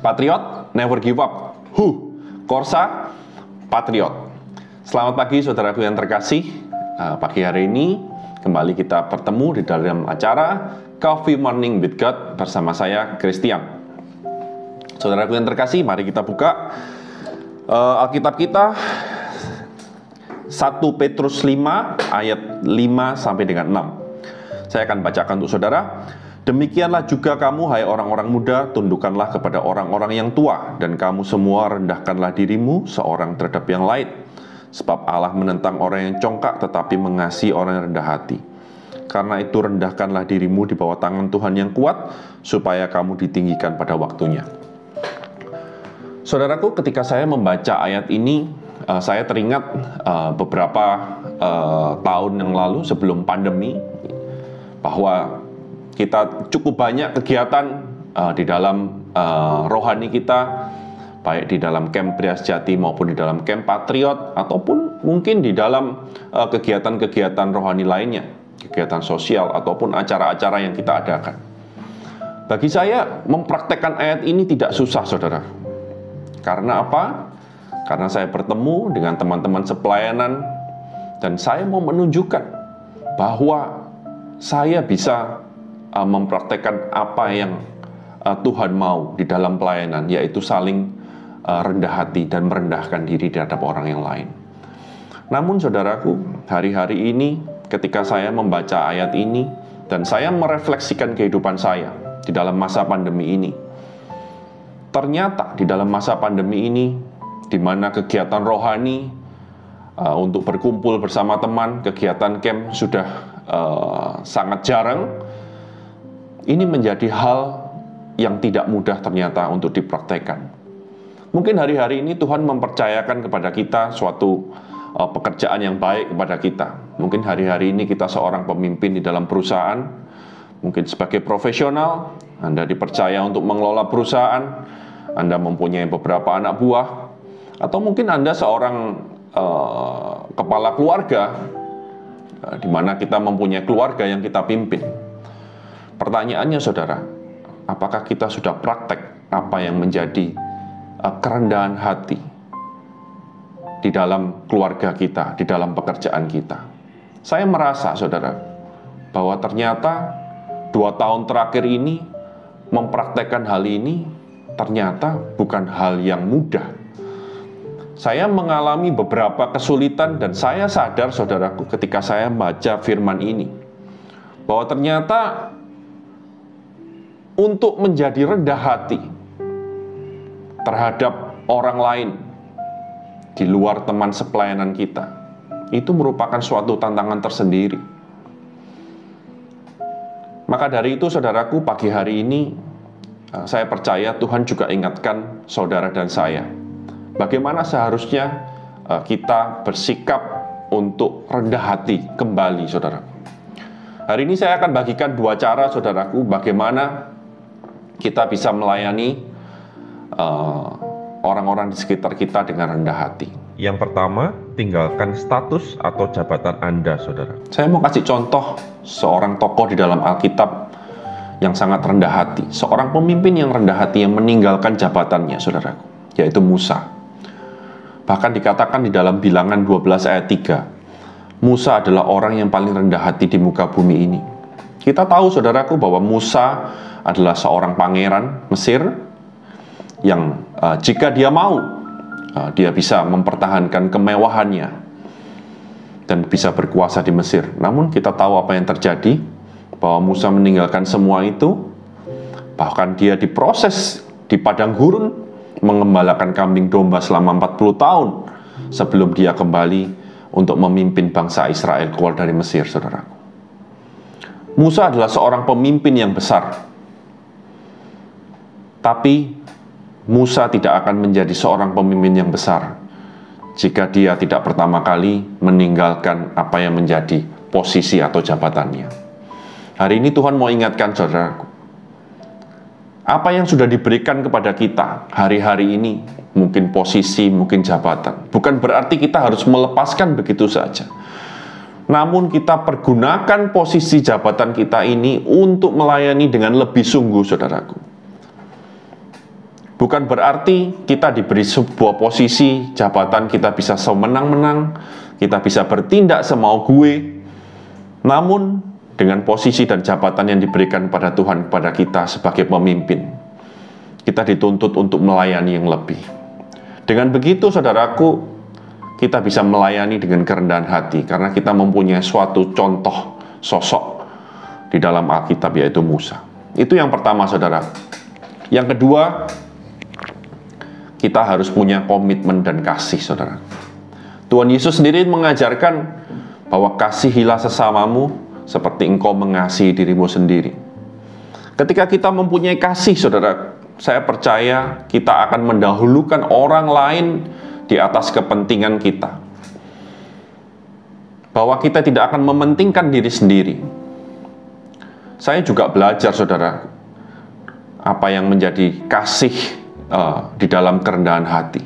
Patriot, never give up. Korsa, Patriot. Selamat pagi saudaraku yang terkasih. Pagi hari ini kembali kita bertemu di dalam acara Coffee Morning with God bersama saya, Christian. Saudaraku yang terkasih, mari kita buka Alkitab kita 1 Petrus 5 ayat 5 sampai dengan 6. Saya akan bacakan untuk saudara. Demikianlah juga kamu, hai orang-orang muda, tundukkanlah kepada orang-orang yang tua, dan kamu semua rendahkanlah dirimu seorang terhadap yang lain. Sebab Allah menentang orang yang congkak, tetapi mengasihi orang yang rendah hati. Karena itu rendahkanlah dirimu di bawah tangan Tuhan yang kuat, supaya kamu ditinggikan pada waktunya. Saudaraku, ketika saya membaca ayat ini, saya teringat beberapa tahun yang lalu sebelum pandemi, bahwa kita cukup banyak kegiatan di dalam rohani kita, baik di dalam camp Pria Sejati maupun di dalam camp Patriot, ataupun mungkin di dalam kegiatan-kegiatan rohani lainnya, kegiatan sosial ataupun acara-acara yang kita adakan. Bagi saya, mempraktekkan ayat ini tidak susah, saudara. Karena apa? Karena saya bertemu dengan teman-teman sepelayanan, dan saya mau menunjukkan bahwa saya bisa mempraktekkan apa yang Tuhan mau di dalam pelayanan, yaitu saling rendah hati dan merendahkan diri di hadapan orang yang lain. Namun saudaraku, hari-hari ini ketika saya membaca ayat ini dan saya merefleksikan kehidupan saya di dalam masa pandemi ini, ternyata di dalam masa pandemi ini, di mana kegiatan rohani untuk berkumpul bersama teman, kegiatan camp sudah sangat jarang. Ini menjadi hal yang tidak mudah ternyata untuk dipraktekkan. Mungkin hari-hari ini Tuhan mempercayakan kepada kita suatu pekerjaan yang baik kepada kita. Mungkin hari-hari ini kita seorang pemimpin di dalam perusahaan, mungkin sebagai profesional, Anda dipercaya untuk mengelola perusahaan, Anda mempunyai beberapa anak buah, atau mungkin Anda seorang kepala keluarga, di mana kita mempunyai keluarga yang kita pimpin. Pertanyaannya saudara, apakah kita sudah praktek apa yang menjadi kerendahan hati di dalam keluarga kita, di dalam pekerjaan kita? Saya merasa saudara, bahwa ternyata 2 tahun terakhir ini mempraktekkan hal ini ternyata bukan hal yang mudah. Saya mengalami beberapa kesulitan dan saya sadar saudaraku ketika saya membaca firman ini, bahwa ternyata untuk menjadi rendah hati terhadap orang lain di luar teman sepelayanan kita, itu merupakan suatu tantangan tersendiri. Maka dari itu saudaraku, pagi hari ini saya percaya Tuhan juga ingatkan saudara dan saya, bagaimana seharusnya kita bersikap untuk rendah hati kembali, saudaraku. Hari ini saya akan bagikan 2 cara, saudaraku, bagaimana kita bisa melayani orang-orang di sekitar kita dengan rendah hati. Yang pertama, tinggalkan status atau jabatan Anda, saudara. Saya mau kasih contoh seorang tokoh di dalam Alkitab yang sangat rendah hati. Seorang pemimpin yang rendah hati yang meninggalkan jabatannya, saudaraku, yaitu Musa. Bahkan dikatakan di dalam Bilangan 12 ayat 3, Musa adalah orang yang paling rendah hati di muka bumi ini. Kita tahu saudaraku bahwa Musa adalah seorang pangeran Mesir yang jika dia mau, dia bisa mempertahankan kemewahannya dan bisa berkuasa di Mesir. Namun kita tahu apa yang terjadi, bahwa Musa meninggalkan semua itu, bahkan dia diproses di padang gurun, mengembalakan kambing domba selama 40 tahun sebelum dia kembali untuk memimpin bangsa Israel keluar dari Mesir, saudaraku. Musa adalah seorang pemimpin yang besar, tapi Musa tidak akan menjadi seorang pemimpin yang besar jika dia tidak pertama kali meninggalkan apa yang menjadi posisi atau jabatannya. Hari ini Tuhan mau ingatkan saudaraku, apa yang sudah diberikan kepada kita hari-hari ini, mungkin posisi, mungkin jabatan, bukan berarti kita harus melepaskan begitu saja. Namun kita pergunakan posisi jabatan kita ini untuk melayani dengan lebih sungguh, saudaraku. Bukan berarti kita diberi sebuah posisi, jabatan kita bisa semenang-menang, kita bisa bertindak semau gue. Namun, dengan posisi dan jabatan yang diberikan pada Tuhan kepada kita sebagai pemimpin, kita dituntut untuk melayani yang lebih. Dengan begitu, saudaraku, kita bisa melayani dengan kerendahan hati, karena kita mempunyai suatu contoh sosok di dalam Alkitab, yaitu Musa. Itu yang pertama, saudara. Yang kedua, kita harus punya komitmen dan kasih, saudara. Tuhan Yesus sendiri mengajarkan bahwa kasihilah sesamamu seperti engkau mengasihi dirimu sendiri. Ketika kita mempunyai kasih, saudara, saya percaya kita akan mendahulukan orang lain di atas kepentingan kita. Bahwa kita tidak akan mementingkan diri sendiri. Saya juga belajar, saudara, apa yang menjadi kasih di dalam kerendahan hati.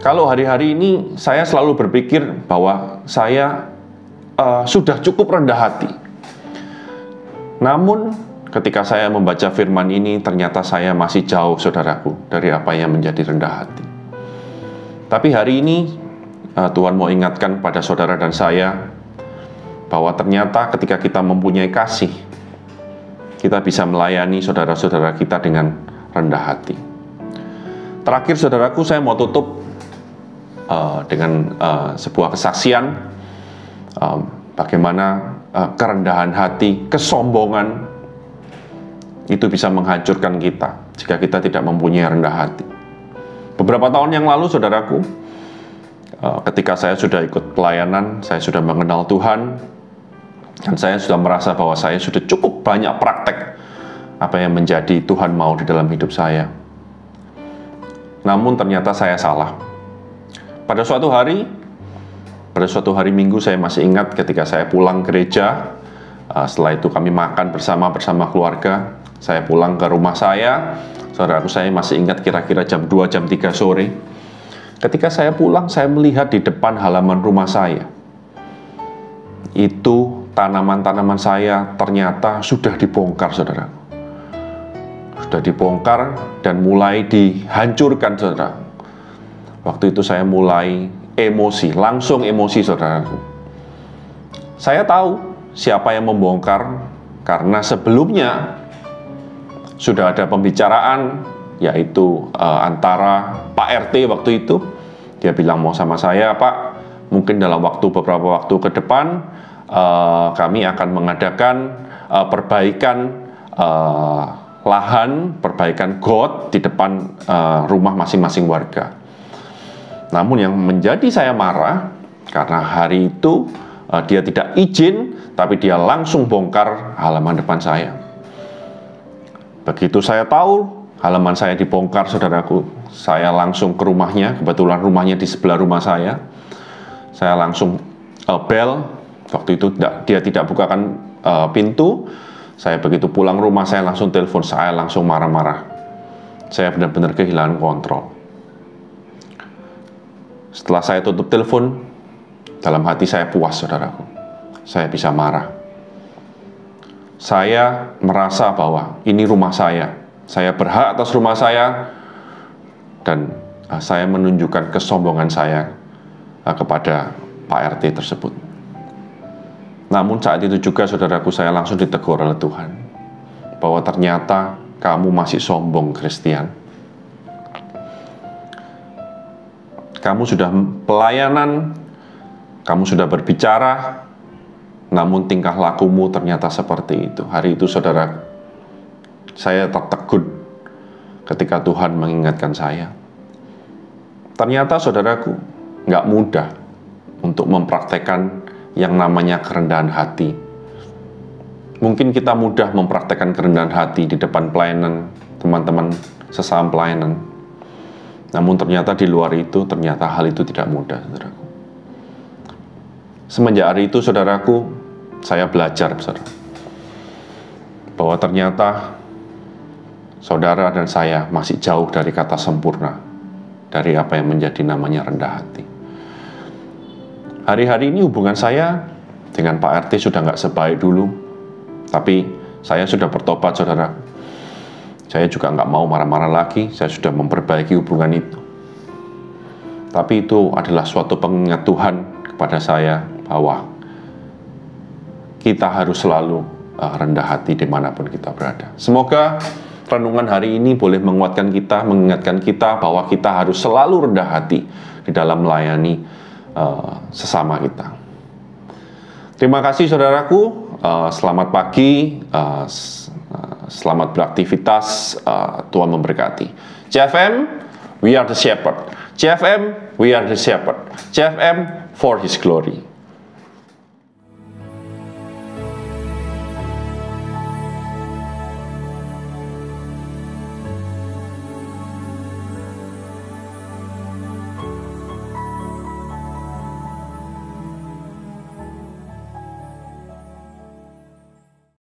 Kalau hari-hari ini saya selalu berpikir bahwa saya sudah cukup rendah hati. Namun ketika saya membaca firman ini, ternyata saya masih jauh, saudaraku, dari apa yang menjadi rendah hati. Tapi hari ini Tuhan mau ingatkan pada saudara dan saya bahwa ternyata ketika kita mempunyai kasih, kita bisa melayani saudara-saudara kita dengan rendah hati. Terakhir, saudaraku, saya mau tutup dengan sebuah kesaksian bagaimana kerendahan hati, kesombongan itu bisa menghancurkan kita jika kita tidak mempunyai rendah hati. Beberapa tahun yang lalu, saudaraku, ketika saya sudah ikut pelayanan, saya sudah mengenal Tuhan, dan saya sudah merasa bahwa saya sudah cukup banyak praktek apa yang menjadi Tuhan mau di dalam hidup saya. Namun ternyata saya salah. Pada suatu hari Minggu, saya masih ingat ketika saya pulang gereja, setelah itu kami makan bersama keluarga, saya pulang ke rumah saya. Saudaraku, saya masih ingat kira-kira jam 2, jam 3 sore. Ketika saya pulang, saya melihat di depan halaman rumah saya, itu tanaman-tanaman saya ternyata sudah dibongkar, saudara. Sudah dibongkar dan mulai dihancurkan, saudara. Waktu itu saya mulai emosi, langsung emosi, saudaraku. Saya tahu siapa yang membongkar, karena sebelumnya sudah ada pembicaraan, yaitu antara Pak RT waktu itu. Dia bilang mau sama saya, Pak, mungkin dalam beberapa waktu ke depan kami akan mengadakan perbaikan lahan, perbaikan got di depan rumah masing-masing warga. Namun yang menjadi saya marah, karena hari itu dia tidak izin, tapi dia langsung bongkar halaman depan saya. Begitu saya tahu halaman saya dibongkar, saudaraku, saya langsung ke rumahnya. Kebetulan rumahnya di sebelah rumah saya. Saya langsung bel. Waktu itu dia tidak bukakan pintu. Saya begitu pulang rumah, saya langsung telepon, saya langsung marah-marah. Saya benar-benar kehilangan kontrol. Setelah saya tutup telepon, dalam hati saya puas, saudaraku. Saya bisa marah. Saya merasa bahwa ini rumah saya berhak atas rumah saya, dan saya menunjukkan kesombongan saya kepada Pak RT tersebut. Namun saat itu juga, saudaraku, saya langsung ditegur oleh Tuhan bahwa ternyata kamu masih sombong, Christian. Kamu sudah pelayanan, kamu sudah berbicara, namun tingkah lakumu ternyata seperti itu. Hari itu, saudara, saya tertegun ketika Tuhan mengingatkan saya. Ternyata, saudaraku, nggak mudah untuk mempraktekkan yang namanya kerendahan hati. Mungkin kita mudah mempraktekkan kerendahan hati di depan pelayanan, teman-teman sesama pelayanan. Namun ternyata di luar itu, ternyata hal itu tidak mudah, saudaraku. Semenjak hari itu, saudaraku, saya belajar, saudara, bahwa ternyata saudara dan saya masih jauh dari kata sempurna, dari apa yang menjadi namanya rendah hati. Hari-hari ini hubungan saya dengan Pak RT sudah nggak sebaik dulu, tapi saya sudah bertobat, saudara. Saya juga nggak mau marah-marah lagi, saya sudah memperbaiki hubungan itu. Tapi itu adalah suatu pengingat Tuhan kepada saya bahwa kita harus selalu rendah hati dimanapun kita berada. Semoga renungan hari ini boleh menguatkan kita, mengingatkan kita bahwa kita harus selalu rendah hati di dalam melayani sesama kita. Terima kasih saudaraku, selamat pagi, selamat beraktivitas, Tuhan memberkati. CFM, we are the shepherd. CFM, we are the shepherd. CFM for His glory.